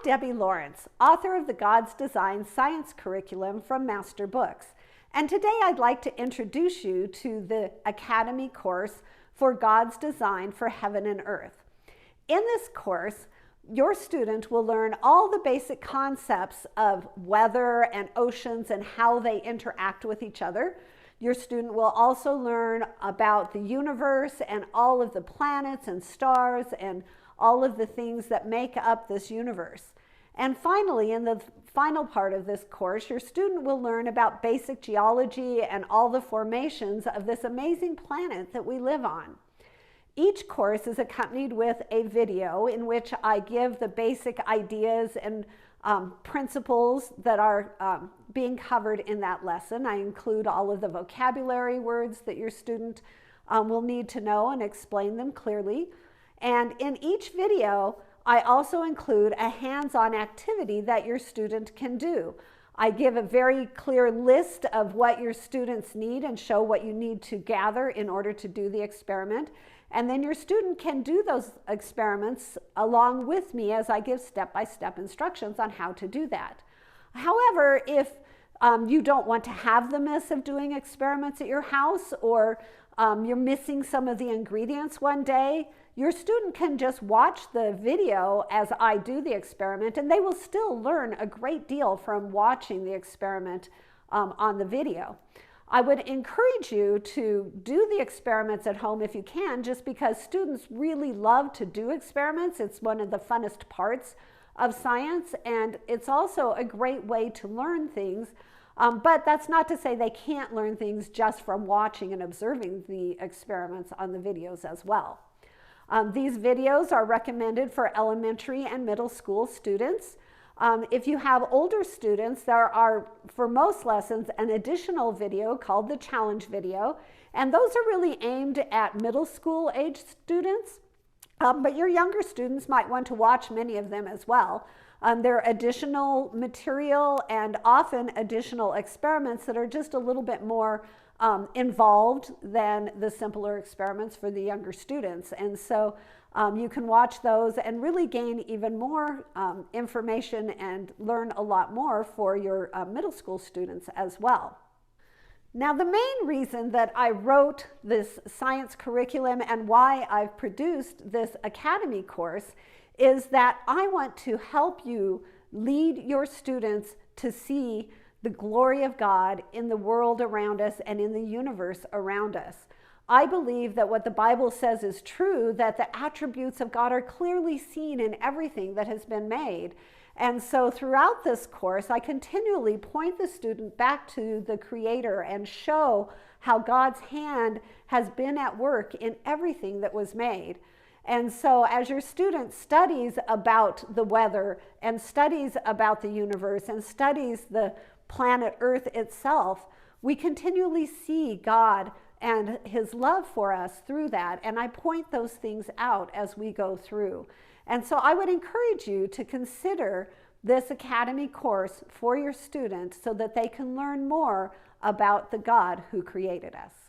Debbie Lawrence, author of the God's Design Science Curriculum from Masterbooks, and today I'd like to introduce you to the Academy course for God's Design for Heaven and Earth. In this course, your student will learn all the basic concepts of weather and oceans and how they interact with each other. Your student will also learn about the universe and all of the planets and stars and all of the things that make up this universe. And finally, in the final part of this course, your student will learn about basic geology and all the formations of this amazing planet that we live on. Each course is accompanied with a video in which I give the basic ideas and principles that are being covered in that lesson. I include all of the vocabulary words that your student will need to know and explain them clearly. And in each video, I also include a hands-on activity that your student can do. I give a very clear list of what your students need and show what you need to gather in order to do the experiment. And then your student can do those experiments along with me as I give step-by-step instructions on how to do that. However, if you don't want to have the mess of doing experiments at your house, or you're missing some of the ingredients one day, your student can just watch the video as I do the experiment, and they will still learn a great deal from watching the experiment on the video. I would encourage you to do the experiments at home if you can, just because students really love to do experiments. It's one of the funnest parts of science, and it's also a great way to learn things. But that's not to say they can't learn things just from watching and observing the experiments on the videos as well. These videos are recommended for elementary and middle school students. If you have older students, there are, for most lessons, an additional video called the challenge video, and those are really aimed at middle school age students, but your younger students might want to watch many of them as well. There are additional material and often additional experiments that are just a little bit more involved than the simpler experiments for the younger students. And so you can watch those and really gain even more information and learn a lot more for your middle school students as well. Now, the main reason that I wrote this science curriculum and why I've produced this Academy course is that I want to help you lead your students to see the glory of God in the world around us and in the universe around us. I believe that what the Bible says is true, that the attributes of God are clearly seen in everything that has been made. And so throughout this course, I continually point the student back to the Creator and show how God's hand has been at work in everything that was made. And so as your student studies about the weather and studies about the universe and studies the planet Earth itself, we continually see God and His love for us through that. And I point those things out as we go through. And so I would encourage you to consider this Academy course for your students so that they can learn more about the God who created us.